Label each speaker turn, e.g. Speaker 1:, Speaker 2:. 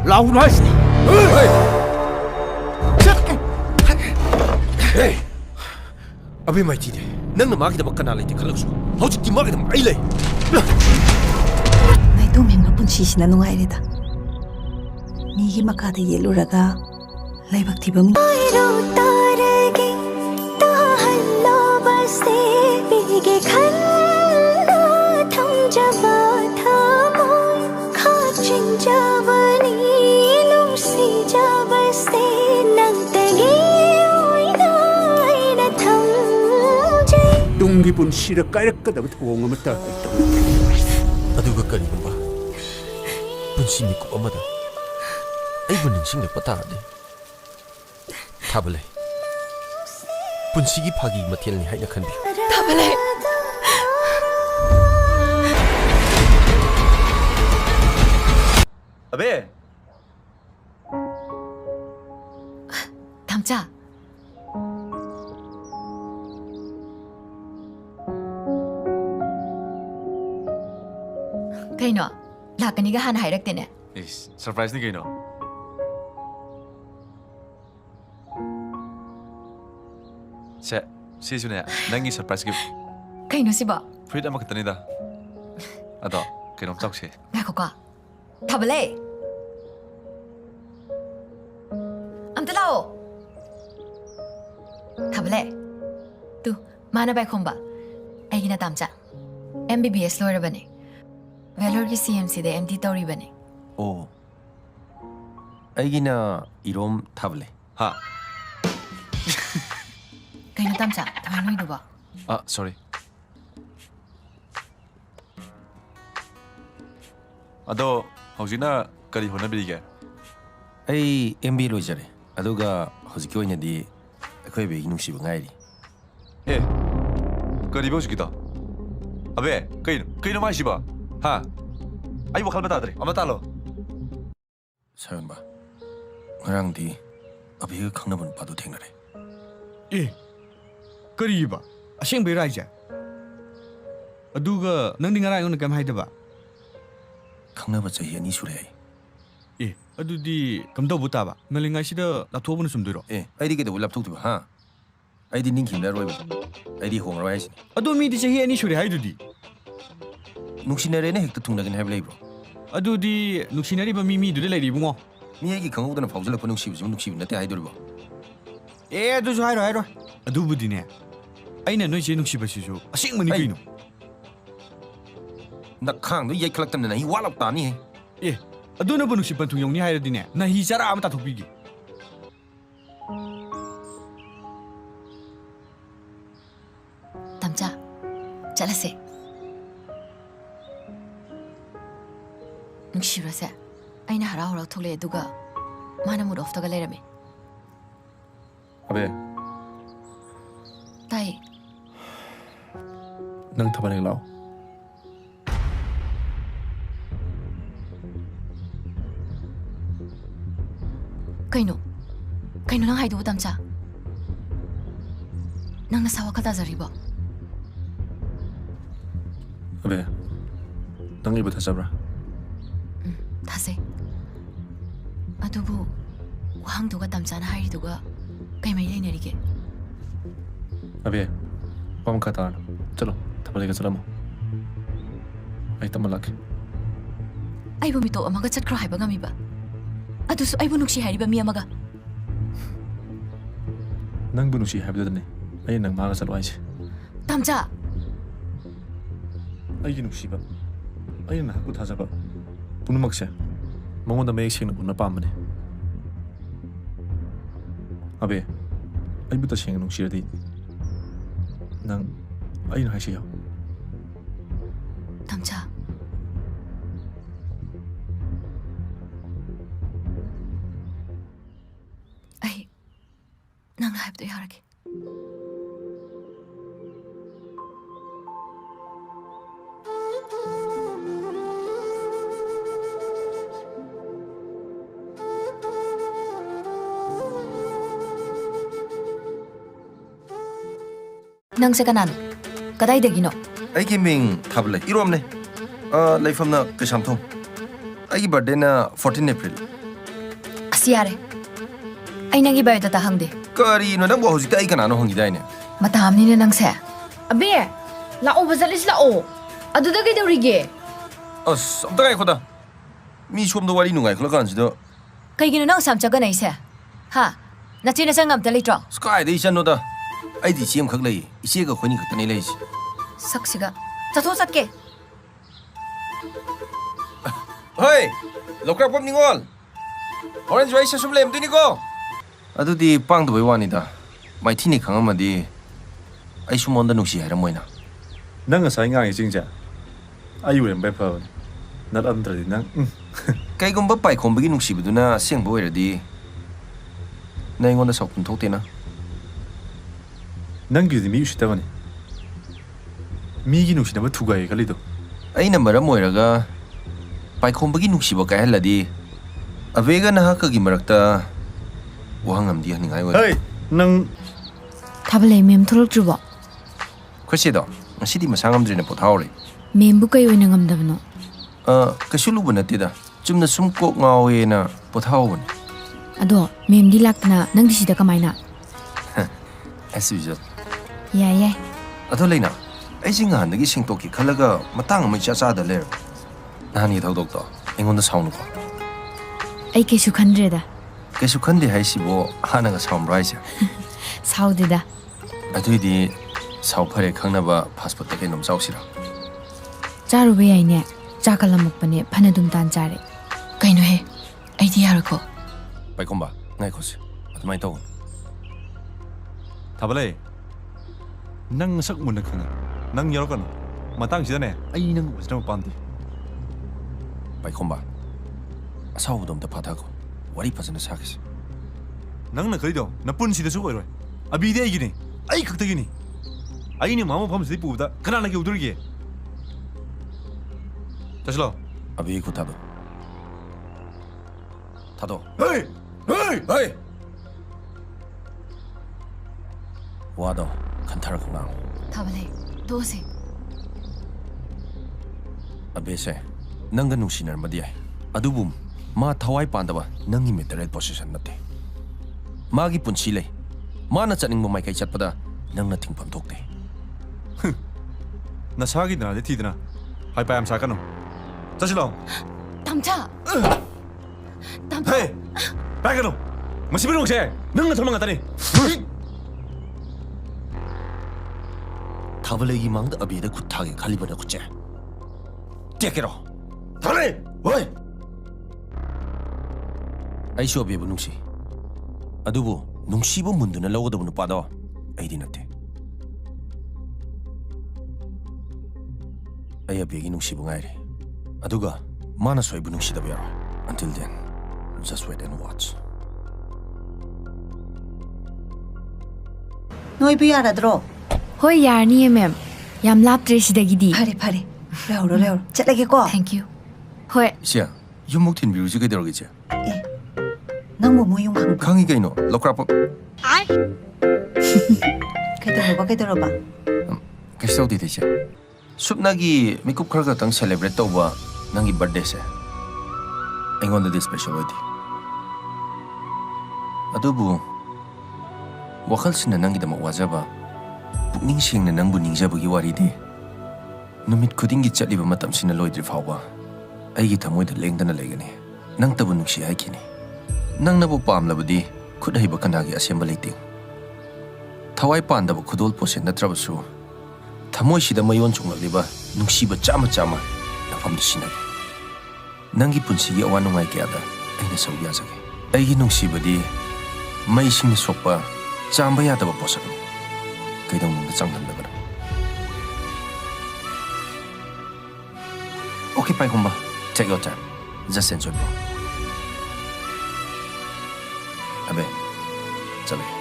Speaker 1: 라우로 하시니.
Speaker 2: अबे मैं चीज़ नंग माँ की दम करना लेती खलक सो हाउ चिट्टी माँ की दम आई ले
Speaker 3: मैं तो मेम पुंसी सिना नुंगाइरेदा मीगी मकादा येलुरगा लाइबक थिबम
Speaker 1: 둥기 분씨를 까이락까다 도옹을 따.
Speaker 2: अदुगा करीगुंबा पुंसी मिकुप अमदा अइबु निंसिंग पता दे थाबले पुंसी की फागी मथेलनि हाइना खनबि
Speaker 3: थाबले
Speaker 4: अबे
Speaker 3: 담자 कहीं लाकनी का हान हाई रखते ने
Speaker 4: सरप्राइज नहीं कहीं से सुने नंगी सरप्राइज गिफ्ट
Speaker 3: कहीं सिबा
Speaker 4: फ्रीड अमा खतनीदा अदो कहीं तौक से
Speaker 3: ngako ka tabale amta lao tabale tu mana bai khomba aigina tamcha MBBS loirabane Valor की CMC दे MD तौरी बने
Speaker 2: ओ अइगिना इरोम थाबले
Speaker 4: हाँ
Speaker 3: कहीं तमचा तमाय नोई दुबा
Speaker 4: सॉरी अदो हौजिना करी होना बिगे
Speaker 2: अई MB लोइजरे अदुगा हौजिकी ओइनादी अखोय बेगी नुसिबो गाइरी
Speaker 4: ए करी बोसकिदा अबे कहीं माइसिबा हाँ आई वखल बता दे अमा तालो
Speaker 2: सायनबा ngaraंगदी अबे खंगनबन पादो थेंगरे
Speaker 1: ए करीबा असेंग बेराइजा अदुगा Nandi ngara yon kam haidaba
Speaker 2: खंगनब चही अनि सुरे
Speaker 1: ए अदुदी कमदो बुताबा नलिंगाइ सिदा लाथोबन सुमदुरो
Speaker 2: ए आइदी के दो लैपटॉप हां आइदी निंखिमला रोइबा आइदी होंगरो हाइसि
Speaker 1: अदु मिदी चही अनि सुरे हाइदुदी
Speaker 2: नुक्सिनरेने हेक्ता थुंगनगन हाइब लेब्रो
Speaker 1: अदुदी नुक्सिनरिबा मिदुदे लैरिबुंगो
Speaker 2: मी आइगी खंगौदना फाउजलक नुक्सिबजु नुक्सिब नते हाइदुरबो
Speaker 1: ए अदुजु हाइरो अदुबुदिने अइना नोइसे नुक्सिबसिजु असेंगमनि कइनो
Speaker 2: नखांदो यैखलक्तन नहि वालक तानी है
Speaker 1: ए अदुनबु नुक्सि पन्थु यौनि हाइरदिने नहि चारा अमता थोपिगी
Speaker 3: तमचा चला से नुक्सिरसे अइना हराव हराव थोले दुगा माना मुड ऑफ तगा लेरमे
Speaker 4: अबे
Speaker 3: ताई
Speaker 4: नंग थबने लाओ
Speaker 3: कइनो कइनो नंग हाइदु तमचा नंग नसावा खता जरिबो
Speaker 4: अबे नंगी बता सबरा
Speaker 3: थासे अदुबु वहांदुगा तमचाना हाइदुगा कइमै लेनरिगे
Speaker 4: अबे पम खाता चलो थबले का चलमो आई तमलाके
Speaker 3: आइबु मितो अमगा चटक्रो हाइबा गमिबा अदुसु आइबु नुक्सि हाइरिबा मी अमगा
Speaker 4: नंग बुनुसी हाबदने आई नंग मागा चलो आइसे
Speaker 3: तमचा
Speaker 4: ꯑꯩꯒꯤ ꯅꯨꯡꯁꯤꯕ ꯑꯩꯅ ꯅꯍꯥꯛꯄꯨ ꯊꯥꯖꯕ ꯄꯨꯝꯅꯃꯛꯁꯦ ꯃꯉꯣꯟꯗ ꯃꯌꯦꯛ ꯁꯦꯡꯅ ꯎꯅ ꯄꯥꯝꯕꯅꯤ ꯑꯕꯦ ꯑꯩꯕꯨ ꯇꯁꯦꯡꯅ ꯅꯨꯡꯁꯤꯔꯗꯤ ꯅꯪ ꯑꯩꯅ ꯍꯥꯏꯁꯤ ꯌꯥꯎ
Speaker 3: तमचा आई नंग हाइबदो यारगे नंगसे कनानो कदाइदगिनो
Speaker 2: ꯑꯩꯒꯤ ꯃꯤꯡ ꯊꯥꯕꯂꯩ ꯏꯔꯣꯝꯅꯦ ꯂꯩꯐꯝꯅ ꯀꯩꯁꯥꯝꯊꯣꯡ ꯑꯩꯒꯤ ꯕꯔꯊꯗꯦꯅ 14 ꯑꯦꯄ꯭ꯔꯤꯜ
Speaker 3: ꯑꯁ ꯌꯥꯔꯦ ꯑꯩ ꯅꯪꯒꯤ ꯕꯥꯏꯑꯣꯗꯥꯇꯥ ꯍꯪꯗꯦ
Speaker 2: ꯀꯔꯤꯅꯣ ꯅꯪꯕꯨ ꯍꯧꯖꯤꯛꯇ ꯑꯩ ꯀꯅꯥꯅꯣ ꯍꯪꯈꯤꯗꯥꯏꯅꯦ
Speaker 3: ꯃꯇꯥꯝꯅꯤꯅꯦ ꯅꯪꯁꯦ ꯑꯕꯦ ꯂꯥꯛꯑꯣꯕ ꯆꯠꯂꯤꯁꯤ ꯂꯥꯛꯑꯣ ꯑꯗꯨꯗ ꯀꯩꯗꯧꯔꯤꯒꯦ
Speaker 2: ꯑꯁ ꯑꯝꯇ ꯉꯥꯏꯈꯣꯗ ꯃꯤ ꯁꯣꯝꯗ ꯋꯥꯔꯤ ꯅꯨꯡꯉꯥꯏꯈꯠꯂꯀꯥꯟꯁꯤꯗ
Speaker 3: ꯀꯩꯒꯤꯅꯣ ꯅꯪ ꯑꯁꯥꯝ ꯆꯠꯀꯅꯩꯁꯦ ꯍꯥ ꯅꯆꯦ ꯅꯆꯪ ꯑꯝꯇ ꯂꯩꯇ꯭ꯔꯣ
Speaker 2: ꯑꯁ ꯀꯥꯏꯗꯩ ꯏꯆꯟꯅꯣꯗ ꯑꯩꯗꯤ ꯏꯆꯦ ꯑꯃꯈꯛ ꯂꯩꯌꯦ ꯏꯆꯦꯒ ꯑꯩꯈꯣꯏꯅꯤ ꯈꯛꯇꯅꯦ ꯂꯩꯔꯤꯁꯦ
Speaker 3: ꯁꯛꯁꯤꯒ ꯆꯠꯊꯣꯛ ꯆꯠꯀꯦ
Speaker 2: ꯍꯣꯏ ꯂꯧꯀꯔꯄꯝ ꯅꯤꯉꯣꯜ ꯍꯣꯔꯦꯟꯁꯨ ꯑꯩ ꯁꯁꯨꯝ ꯂꯩꯔꯝꯗꯣꯏꯅꯤꯀꯣ ꯑꯗꯨꯗꯤ ꯄꯥꯡꯗꯕꯩ ꯋꯥꯅꯤꯗ ꯃꯥꯏꯊꯤꯅꯤ ꯈꯪꯉꯝꯃꯗꯤ ꯑꯩ ꯁꯨꯃꯣꯟꯗ ꯅꯨꯡꯁꯤ ꯍꯥꯏꯔꯝꯃꯣꯏꯅ
Speaker 4: ꯅꯪ ꯉꯁꯥꯏ ꯉꯥꯡꯉꯤ ꯆꯤꯡꯁꯦ ꯑꯩ ꯑꯣꯏꯔꯝꯕꯩ ꯐꯕꯅꯤ ꯅꯠꯂꯝꯗ꯭ꯔꯗꯤ ꯅꯪ
Speaker 2: ꯀꯩꯒꯨꯝꯕ ꯄꯥꯏꯈꯣꯝꯕꯒꯤ ꯅꯨꯡꯁꯤꯕꯗꯨꯅ ꯑꯁꯦꯡꯕ ꯑꯣꯏꯔꯗꯤ ꯅꯪ ꯑꯩꯉꯣꯟꯗ ꯁꯥꯎꯐꯝ ꯊꯣꯛꯇꯦꯅ
Speaker 4: ꯅꯪꯒꯤꯗꯤ ꯃꯤ ꯎꯁꯤꯠꯇꯕꯅꯤ ꯃꯤꯒꯤ ꯅꯨꯡꯁꯤꯅꯕ ꯊꯨꯒꯥꯏꯌꯦ ꯈꯜꯂꯤꯗꯣ
Speaker 2: ꯑꯩꯅ ꯃꯔꯝ ꯑꯣꯏꯔꯒ ꯄꯥꯏꯈꯣꯝꯕꯒꯤ ꯅꯨꯡꯁꯤꯕ ꯀꯥꯏꯍꯜꯂꯗꯤ ꯑꯕꯦꯒ ꯅꯍꯥꯛꯀꯒꯤ ꯃꯔꯛꯇ ꯋꯥꯍꯪ ꯑꯃꯗꯤ ꯍꯪꯅꯤꯡꯉꯥꯏ ꯑꯣꯏ
Speaker 4: ꯍꯦ ꯅꯪ
Speaker 3: ꯊꯥꯕꯂꯩ ꯃꯦꯝ ꯊꯣꯛꯂꯛꯇ꯭ꯔꯤꯕꯣ
Speaker 2: ꯑꯩꯈꯣꯏꯁꯦꯗꯣ ꯉꯁꯤꯗꯤ ꯃꯁꯥ ꯉꯝꯗ꯭ꯔꯦꯅ ꯄꯣꯊꯥꯍꯧꯔꯦ
Speaker 3: ꯃꯦꯝꯕꯨ ꯀꯩ ꯑꯣꯏꯅ ꯉꯝꯗꯕꯅꯣ
Speaker 2: ꯀꯩꯁꯨ ꯂꯨꯕ ꯅꯠꯇꯦꯗ ꯆꯨꯝꯅ ꯁꯨꯝ ꯀꯣꯛ ꯉꯥꯎꯋꯦꯅ ꯄꯣꯊꯥꯍꯧꯕꯅꯤ
Speaker 3: ꯑꯗꯣ ꯃꯦꯝꯗꯤ ꯂꯥꯛꯇꯅ ꯅꯪꯗꯤ ꯁꯤꯗ ꯀꯃꯥꯏꯅ
Speaker 2: ꯑꯦꯁ ꯌꯨꯖꯨꯑꯦꯜ
Speaker 3: ꯌꯥꯏ ꯌꯥꯏ
Speaker 2: ꯑꯗꯣ ꯂꯩꯅꯥ ꯑꯩꯁꯦ ꯅꯍꯥꯟꯗꯒꯤ ꯁꯦꯡꯇꯣꯛꯀꯦ ꯈꯜꯂꯒ ꯃꯇꯥꯡ ꯑꯃ ꯏꯆꯥ ꯆꯥꯗ ꯂꯩꯔꯕ ꯅꯍꯥꯟꯒꯤ ꯊꯧꯗꯣꯛꯇꯣ ꯑꯩꯉꯣꯟꯗ ꯁꯥꯎꯅꯨꯀꯣ
Speaker 3: ꯑꯩ ꯀꯩꯁꯨ ꯈꯟꯗ꯭ꯔꯦꯗ
Speaker 2: ꯀꯩꯁꯨ ꯈꯟꯗꯦ ꯍꯥꯏꯁꯤꯕꯨ ꯍꯥꯟꯅꯒ ꯁꯥꯎꯔꯝꯕ꯭ꯔꯣ ꯍꯥꯏꯁꯦ
Speaker 3: ꯁꯥꯎꯗꯦꯗ
Speaker 2: ꯑꯗꯨꯏꯗꯤ ꯁꯥꯎ ꯐꯔꯦ ꯈꯪꯅꯕ ꯐꯥꯁ ꯐꯨꯗꯇ ꯀꯩꯅꯣꯝ ꯆꯥꯎꯁꯤꯔꯣ
Speaker 3: ꯆꯥꯔꯨꯕ ꯌꯥꯏꯅꯦ ꯆꯥꯛꯀꯂꯝꯃꯛꯄꯅꯦ ꯐꯅ ꯑꯗꯨꯝ ꯇꯥꯟ ꯆꯥꯔꯦ ꯀꯩꯅꯣꯍꯦ ꯑꯩꯗꯤ ꯌꯥꯔꯣꯏꯀꯣ
Speaker 2: ꯄꯥꯏꯈꯣꯝꯕ ꯉꯥꯏꯈꯣꯁꯦ ꯑꯗꯨꯃꯥꯏꯅ ꯇꯧꯒꯅꯨ
Speaker 4: ꯊꯥꯕꯂꯩ ꯅꯪ ꯁꯛ ꯃꯨꯟꯅ ꯈꯪꯉꯦ ꯅꯪ ꯌꯥꯎꯔꯛꯀꯅꯨ ꯃꯇꯥꯡꯁꯤꯗꯅꯦ ꯑꯩ ꯅꯪ ꯎꯁꯤꯠꯇꯕ ꯄꯥꯝꯗꯦ
Speaker 2: ꯄꯥꯏꯈꯣꯝꯕ ꯑꯁꯥꯎꯕꯗꯣ ꯑꯝꯇ ꯐꯥꯊꯈꯣ ꯋꯥꯔꯤ ꯐꯖꯅ ꯁꯥꯈꯤꯁꯤ
Speaker 4: ꯅꯪꯅ ꯈꯜꯂꯤꯗꯣ ꯅꯄꯨꯟꯁꯤꯗꯁꯨ ꯑꯣꯏꯔꯣꯏ ꯑꯕꯤꯗꯤ ꯑꯩꯒꯤꯅꯤ ꯑꯩ ꯈꯛꯇꯒꯤꯅꯤ ꯑꯩꯅ ꯃꯥ ꯃꯐꯝꯁꯤꯗꯩ ꯄꯨꯕꯗ ꯀꯅꯥꯅ ꯌꯧꯗꯣꯔꯤꯒꯦ ꯆꯠꯁꯤꯂꯣ
Speaker 2: ꯑꯕꯤ ꯈꯨꯠꯊꯥꯗꯣ ꯊꯥꯗꯣ
Speaker 4: ꯍꯦ ꯍꯦ
Speaker 2: ꯍꯣꯏ ꯋꯥꯗꯣ ꯈꯟꯊꯔꯒ ꯉꯥꯡꯉꯨ
Speaker 3: ꯊꯥꯕꯂꯩ ꯇꯣꯛꯑꯁꯦ
Speaker 2: ꯑꯕꯦꯁꯦ ꯅꯪꯒ ꯅꯨꯡꯁꯤꯅꯔꯝꯕꯗꯤ ꯌꯥꯏ ꯑꯗꯨꯕꯨ ꯃꯥ ꯊꯋꯥꯏ ꯄꯥꯟꯗꯕ ꯅꯪꯒꯤ ꯃꯦꯇꯔꯤꯌꯦꯜ ꯄꯣꯁꯦꯁꯟ ꯅꯠꯇꯦ ꯃꯥꯒꯤ ꯄꯨꯟꯁꯤ ꯂꯩ ꯃꯥꯅ ꯆꯠꯅꯤꯡꯕ ꯃꯥꯏꯀꯩ ꯆꯠꯄꯗ ꯅꯪꯅ ꯊꯤꯡꯐꯝ ꯊꯣꯛꯇꯦ
Speaker 4: ꯅꯁꯥꯒꯤꯗꯅꯗꯤ ꯊꯤꯗꯅ ꯍꯥꯏꯄꯥ ꯌꯥꯝ ꯁꯥꯀꯅꯨ ꯆꯠꯁꯤꯂꯣ
Speaker 3: ꯇꯝꯆꯥ
Speaker 4: ꯍꯦ ꯄꯥꯏꯒꯅꯨ ꯃꯁꯤ ꯃꯅꯨꯡꯁꯦ ꯅꯪꯅ ꯊꯝꯕ ꯉꯥꯛꯇꯅꯤ
Speaker 2: ꯊꯥꯕꯂꯩꯒꯤ ꯃꯥꯡꯗ ꯑꯕꯦꯗ ꯈꯨꯠ ꯊꯥꯒꯦ ꯈꯜꯂꯤꯕ ꯅꯈꯨꯠꯁꯦ ꯇꯦꯛꯀꯦꯔꯣ ꯊꯥꯕꯂꯩ ꯍꯣꯏ ꯑꯩꯁꯨ ꯑꯕꯦꯕꯨ ꯅꯨꯡꯁꯤ ꯑꯗꯨꯕꯨ ꯅꯨꯡꯁꯤꯕ ꯃꯨꯟꯗꯨꯅ ꯂꯧꯒꯗꯕ ꯅꯨꯄꯥꯗꯣ ꯑꯩꯗꯤ ꯅꯠꯇꯦ ꯑꯩ ꯑꯕꯦꯒꯤ ꯅꯨꯡꯁꯤꯕ ꯉꯥꯏꯔꯦ ꯑꯗꯨꯒ ꯃꯥꯅꯁꯨ ꯑꯩꯕꯨ ꯅꯨꯡꯁꯤꯗꯕ ꯌꯥꯔꯣꯏ until then just wait and watch
Speaker 5: ꯅꯣꯏꯕꯨ ꯌꯥꯔꯗ꯭ꯔꯣ?
Speaker 3: ꯍꯣꯏ ꯌꯥꯔꯅꯤꯌꯦ ꯃꯦꯝ ꯌꯥꯝ ꯂꯥꯞꯇ꯭ꯔꯦ ꯁꯤꯗꯒꯤꯗꯤ
Speaker 5: ꯐꯔꯦ ꯐꯔꯦ ꯂꯩꯍꯧꯔꯣ ꯂꯩꯍꯧꯔꯣ ꯆꯠꯂꯒꯦꯀꯣ.
Speaker 3: ꯊꯦꯡꯛ ꯌꯨ ꯍꯣꯏ
Speaker 2: 이씨야 윤목 틴뷰지 그대로겠지
Speaker 5: ꯑꯦ ꯅꯪꯕꯨ ꯃꯣꯏ ꯌꯨꯝ ꯈꯪꯕ꯭ꯔꯣ?
Speaker 2: 강이 그이노 럭크라퍼
Speaker 5: ꯀꯩꯗꯧꯔꯕ
Speaker 2: 그시도디 되지 숲나기 미국 크라가당 셀레브레이트 오바 낭기 버데세 앵원데 스페셜 어디 아두부 와칼스나 낭기다마 와자바 북닝싱나 낭부 닝자부기 와리디 누밋 쿠딩기 짤리바 마땀시나 로이드리 파오바 아이기 타모이다 랭다나 레게니 낭따부 눅시 하이키니 낭나부 빰라부디 쿠다이바 카나기 아셈바 레이팅 타와이 빤다부 쿠돌 포세 나트라부수 타모이시다 마이원 종락리바 눅시바 짜마 짜마 나팜도 시나게 낭기 분시기 어와농아이 게하다 아이나 서비야자게 아이기 눅시바디 마이싱니 속바 짬바 야다바 보사니 그이동문도 짱난다거라 오케이 빠이콤바 take your time just enjoy bro 아베 자베